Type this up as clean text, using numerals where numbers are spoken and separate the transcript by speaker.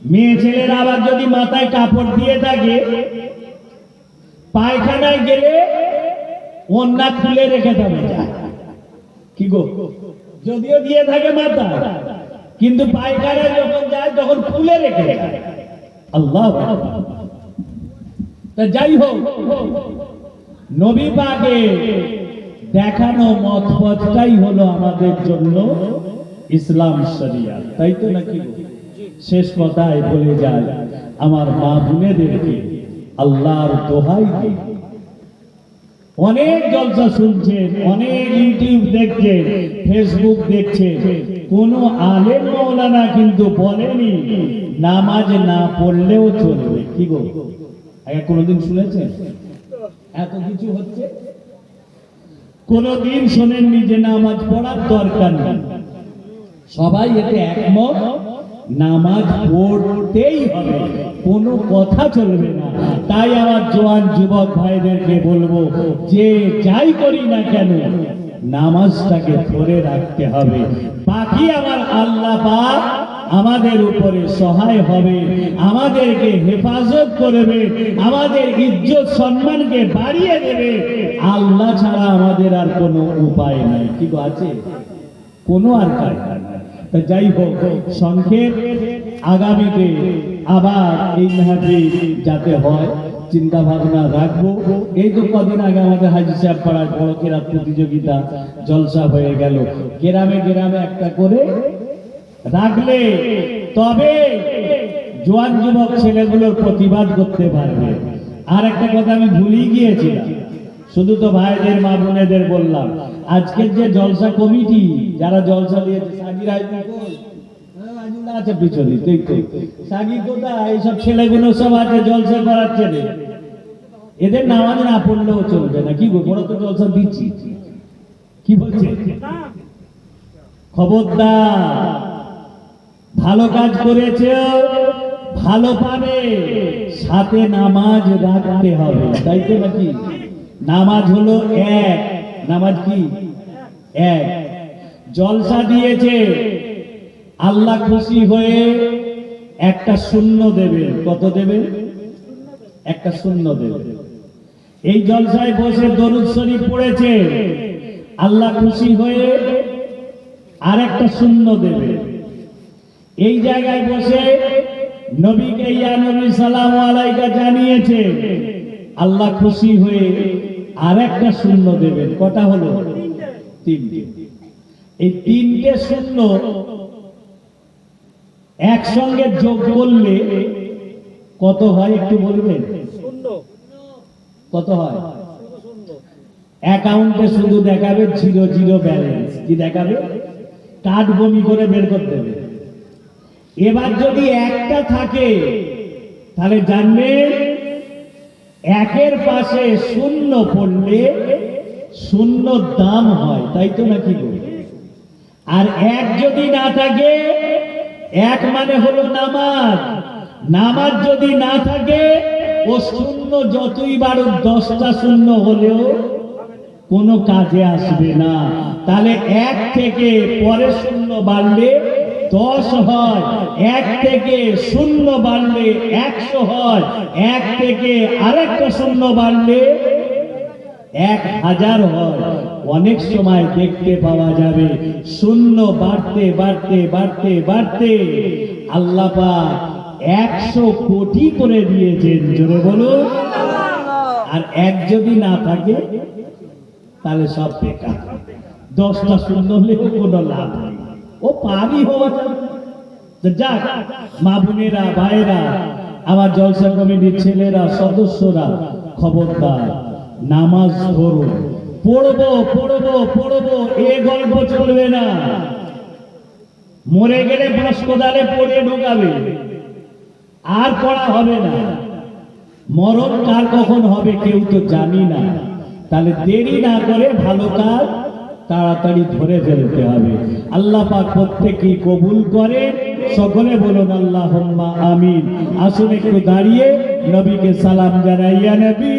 Speaker 1: মেয়ে ছেলেরা আবার যদি মাথায় কাপড় দিয়ে থাকে, পায়খানায় গেলে ওন্না খুলে রেখে দেবে। কি গো, যদিও দিয়ে থাকে মাথা, কিন্তু পায়খানায় যখন যায় তখন খুলে রেখে যায়। আল্লাহ। তা যাই হোক, নবী পাকের দেখানো মত পথটাই হলো আমাদের জন্য ইসলাম শরিয়াত, তাই তো নাকি? শেষ কথায় বলে যায়, আমার মা বোনেদেরকে আল্লাহর দোহাই দিই, অনেক জলসা শুনছেন, অনেক ইউটিউব দেখছেন, ফেসবুক দেখছেন, কোন আলেম মাওলানা কিন্তু বলেনি নামাজ না পড়লেও চলবে। কি গো, আগে কোনদিন শুনেছেন? এত কিছু হচ্ছে, কোনদিন শোনেননি যে নামাজ পড়ার দরকার নেই? সবাই এতে একমত, নামাজ পড়তেই হবে, কোনো কথা চলবে না। তাই আমার জওয়ান যুবক ভাইদেরকে বলবো, যে যাই করি না কেন নামাজটাকে ধরে রাখতে হবে। বাকি আমার আল্লাহ পাক আমাদের উপরে সহায় হবে, আমাদেরকে হেফাজত করবে, আমাদের ইজ্জত সম্মানকে বাড়িয়ে দেবে। আল্লাহ ছাড়া আমাদের আর কোনো উপায় নাই। কি আছে? কোনো আর কারণ নাই। যাই হোক, সংক্ষেপ, আগামীতে আবার এই মাহফিল যাতে হয় চিন্তা ভাবনা রাখবো। এই তো কদিন আগে আমাদের হাজী সাহেব পাড়ার বড় কেরাত প্রতিযোগিতা জলসা হয়ে গেল। গ্রামে গ্রামে একটা করে রাখলে তবে জোয়ান যুবক ছেলেগুলোর প্রতিবাদ করতে পারবে। আর একটা কথা আমি ভুলেই গিয়েছিলাম, শুধু তো ভাইদের মা বোনেদের বললাম, আজকের যে জলসা কমিটি যারা জলসা দিয়েছে, সাগির আছে পিছনে, সাগি কোথায়? এইসব ছেলেগুলো সব আছে, জলসা করাচ্ছে। এদের নামাজ না পড়লেও চলবে না। কি বড় তো জলসা দিচ্ছি, কি বলছে? খবরদার, ভালো কাজ করেছে, ভালো পাবে, সাথে নামাজ রাখতে হবে, তাই তো নাকি? নামাজ হলো এক। নামাজ কি? এক। জলসা দিয়েছে, আল্লাহ খুশি হয়ে একটা শূন্য দেবে। কত দেবে? একটা শূন্য দেবে। এই জলসায় বসে দরুদ শরীফ পড়েছে, আল্লাহ খুশি হয়ে আর একটা শূন্য দেবে। এই জায়গায় বসে নবীকে ইয়া নবী সালাম আলাইকা জানিয়েছে, আল্লাহ খুশি হয়ে আর একটা শূন্য দেবেন। কটা হলো? তিনটে। এই তিনটে শূন্য একসঙ্গে যোগ করলে কত হয় একটু বলবেন? কত হয়? অ্যাকাউন্টে শুধু দেখাবে 0 ব্যালেন্স। কি দেখাবে? কার্ড বমি করে বের করতে হবে। এবার যদি একটা থাকে তাহলে জানবেন একের পাশে শূন্য পড়লে শূন্য দাম হয়, তাই তো নাকি? আর এক যদি না থাকে, এক মানে হলো নামাজ। নামাজ যদি না থাকে, ও শূন্য যতই বারো 10টা শূন্য হলেও কোনো কাজে আসবে না। তাহলে এক থেকে পরে শূন্য বাড়লে 10 হয়, এক থেকে শূন্য বাড়লে 100 হয়, এক থেকে আরেকটা শূন্য বাড়লে 1000 হয়। অনেক সময় দেখতে পাওয়া যাবে শূন্য বাড়তে বাড়তে বাড়তে বাড়তে আল্লাহ পাক 100 কোটি করে দিয়েছেন। জোরে বলুন। আর এক যদি না থাকে তাহলে সব বেকার। 10টা শূন্য হলেও কোনো লাভ নেই, ও পারি হওয়া যাক। মা বোনেরা, ভাইরা, আমার জলসা কমিটির ছেলেরা, সদস্যরা, খবরদার নামাজ ধরো। পড়বো পড়বো পড়বো এ গল্প চলবে না। মরে গেলে বাঁশ কোদালে পড়ে ঢোকাবে, আর পড়া হবে না। মরণ কার কখন হবে কেউ তো জানি না। তাহলে দেরি না করে ভালো কাজ তাড়াতাড়ি ধরে ফেলতে হবে। আল্লাহ পাক প্রত্যেকই কবুল করে। সকলে বলুন আল্লাহুম্মা আমিন। আসুন একটু দাঁড়িয়ে নবীকে সালাম জানাই। ইয়া নবী